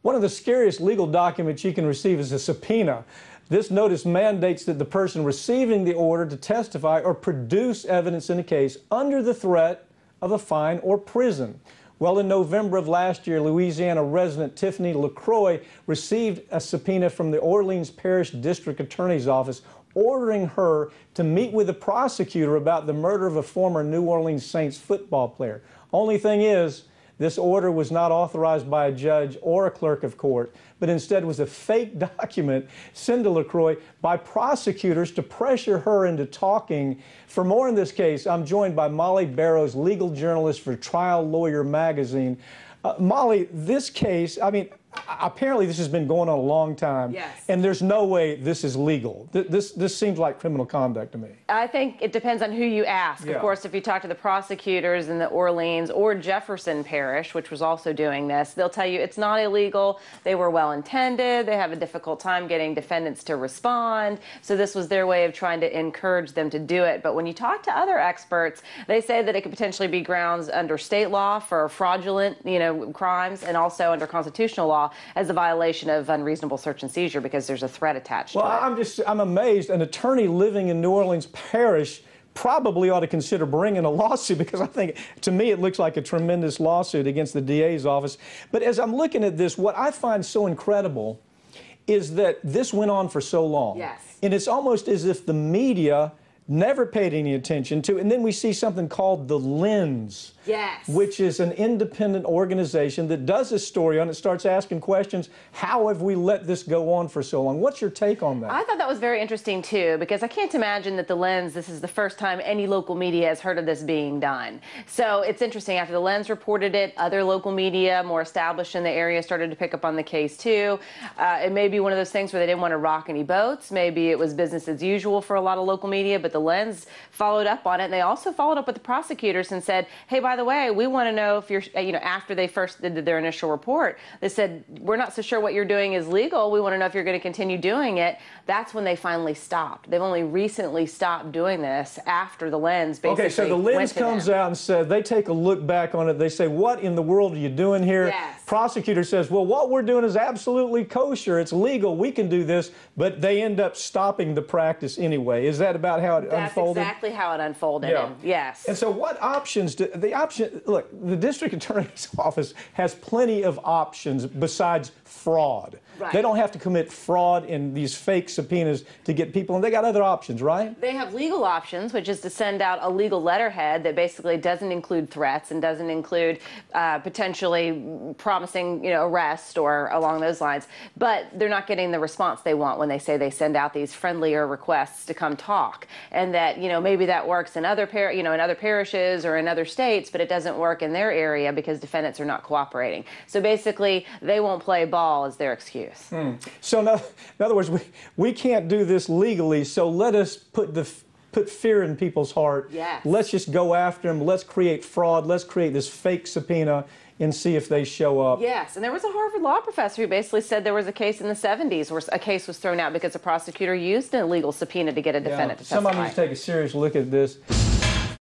One of the scariest legal documents you can receive is a subpoena. This notice mandates that the person receiving the order to testify or produce evidence in a case under the threat of a fine or prison. Well, in November of last year, Louisiana resident Tiffany LaCroix received a subpoena from the Orleans Parish District Attorney's Office ordering her to meet with the prosecutor about the murder of a former New Orleans Saints football player. Only thing is, this order was not authorized by a judge or a clerk of court, but instead was a fake document sent to LaCroix by prosecutors to pressure her into talking. For more in this case, I'm joined by Molly Barrows, legal journalist for Trial Lawyer Magazine. Molly, this case, apparently this has been going on a long time. Yes. And there's no way this is legal. This seems like criminal conduct to me. I think it depends on who you ask. Yeah. Of course, if you talk to the prosecutors in the Orleans or Jefferson Parish, which was also doing this, they'll tell you it's not illegal. They were well intended. They have a difficult time getting defendants to respond. So this was their way of trying to encourage them to do it. But when you talk to other experts, they say that it could potentially be grounds under state law for fraudulent, crimes, and also under constitutional law as a violation of unreasonable search and seizure because there's a threat attached to it. I'm amazed. An attorney living in New Orleans Parish probably ought to consider bringing a lawsuit because I think, to me, it looks like a tremendous lawsuit against the DA's office. But as I'm looking at this, what I find so incredible is that this went on for so long. Yes. And it's almost as if the media never paid any attention to it. And then we see something called The Lens. Yes. Which is an independent organization that does this story on it, starts asking questions. How have we let this go on for so long? What's your take on that? I thought that was very interesting, too, because I can't imagine that The Lens, this is the first time any local media has heard of this being done. So it's interesting. After The Lens reported it, other local media, more established in the area, started to pick up on the case, too. It may be one of those things where they didn't want to rock any boats. Maybe it was business as usual for a lot of local media, but The Lens followed up on it. And they also followed up with the prosecutors and said, hey, by the way, we want to know if you're, after they first did their initial report, they said, we're not so sure what you're doing is legal. We want to know if you're going to continue doing it. That's when they finally stopped. They've only recently stopped doing this after The Lens basically. Okay, so The Lens comes out and said, they take a look back on it. They say, what in the world are you doing here? Yes. Prosecutor says, well, what we're doing is absolutely kosher. It's legal. We can do this. But they end up stopping the practice anyway. Is that about how it unfolded? That's exactly how it unfolded. Yeah. Yes. And so what options do look, the district attorney's office has plenty of options besides fraud. Right. They don't have to commit fraud in these fake subpoenas to get people, and they got other options, right? They have legal options, which is to send out a legal letterhead that basically doesn't include threats and doesn't include potentially promising, arrest or along those lines. But they're not getting the response they want when they say they send out these friendlier requests to come talk, and that maybe that works in other in other parishes or in other states, but it doesn't work in their area because defendants are not cooperating. So basically, they won't play ball as their excuse. So in other words, we can't do this legally, so let us put fear in people's heart. Yes. Let's just go after them. Let's create fraud. Let's create this fake subpoena and see if they show up. Yes, and there was a Harvard law professor who basically said there was a case in the 70s where a case was thrown out because a prosecutor used an illegal subpoena to get a defendant to testify. Somebody needs to take a serious look at this.